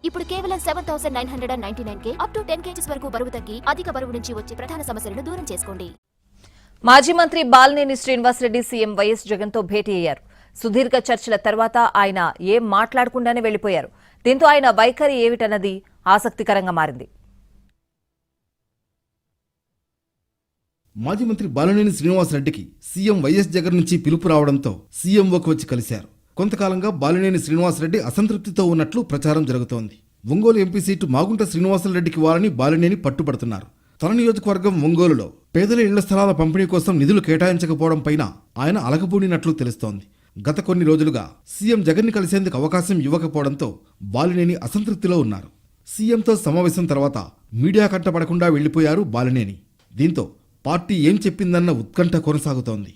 ఇప్పుడు కేవలం 7,999 up to 10 kgs వరకు బరువు తగ్గి అధిక బరువు నుంచి వచ్చే ప్రధాన సమస్యలను దూరం చేసుకోండి. మాజీ మంత్రి బాలినేని శ్రీనివాసరెడ్డి సీఎం వైఎస్ జగన్తో భేటీ అయ్యారు. సుదీర్ఘ చర్చల తర్వాత ఆయన ఏం మాట్లాడకుండానే వెళ్లిపోయారు. దీంతో ఆయన వైఖరి ఏమిటన్నది ఆసక్తికరంగా మారింది. మాజీ మంత్రి బాలినేని శ్రీనివాసరెడ్డికి సీఎం వైఎస్ జగన్ నుంచి పిలుపు రావడంతో సీఎంఓకి వచ్చి కలిశారు. కొంతకాలంగా బాలినేని శ్రీనివాసరెడ్డి అసంతృప్తితో ఉన్నట్లు ప్రచారం జరుగుతోంది. ఒంగోలు ఎంపీ సీటు మాగుంట శ్రీనివాసరెడ్డికి ఇవ్వాలని బాలినేని పట్టుబడుతున్నారు. తన నియోజకవర్గం ఒంగోలులో పేదల ఇళ్ల స్థలాల పంపిణీ కోసం నిధులు కేటాయించకపోవడం పైన ఆయన అలగబూనినట్లు తెలుస్తోంది. గత కొన్ని రోజులుగా సీఎం జగన్ని కలిసేందుకు అవకాశం ఇవ్వకపోవడంతో బాలినేని అసంతృప్తిలో ఉన్నారు. సీఎంతో సమావేశం తర్వాత మీడియా కంటపడకుండా వెళ్లిపోయారు బాలినేని. దీంతో పార్టీ ఏం చెప్పిందన్న ఉత్కంఠ కొనసాగుతోంది.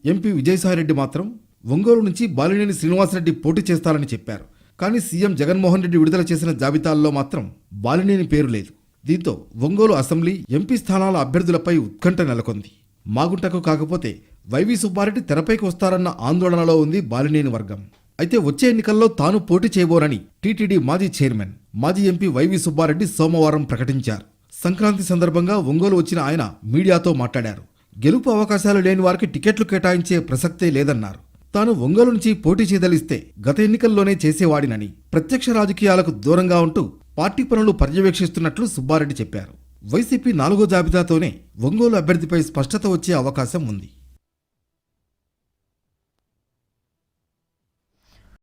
ఎంపీ విజయసాయిరెడ్డి మాత్రం ఒంగోలు నుంచి బాలినేని శ్రీనివాసరెడ్డి పోటీ చేస్తారని చెప్పారు. కానీ సీఎం జగన్మోహన్ రెడ్డి విడుదల చేసిన జాబితాల్లో మాత్రం బాలినేని పేరు లేదు. దీంతో ఒంగోలు అసెంబ్లీ ఎంపీ స్థానాల అభ్యర్థులపై ఉత్కంఠ నెలకొంది. మాగుంటకు కాకపోతే వైవి సుబ్బారెడ్డి తెరపైకి వస్తారన్న ఆందోళనలో ఉంది బాలినేని వర్గం. అయితే వచ్చే ఎన్నికల్లో తాను పోటీ చేయబోరని టీటీడీ మాజీ చైర్మన్ మాజీ ఎంపీ వైవి సుబ్బారెడ్డి సోమవారం ప్రకటించారు. సంక్రాంతి సందర్భంగా ఒంగోలు వచ్చిన ఆయన మీడియాతో మాట్లాడారు. గెలుపు అవకాశాలు లేని వారికి టికెట్లు కేటాయించే ప్రసక్తే లేదన్నారు. తాను ఒంగోలు నుంచి పోటీ చేయదలిస్తే గత ఎన్నికల్లోనే చేసేవాడినని, ప్రత్యక్ష రాజకీయాలకు దూరంగా ఉంటూ పార్టీ పనులు పర్యవేక్షిస్తున్నట్లు సుబ్బారెడ్డి చెప్పారు. వైసీపీ 4వ జాబితాతోనే ఒంగోలు అభ్యర్థిపై స్పష్టత వచ్చే అవకాశం ఉంది.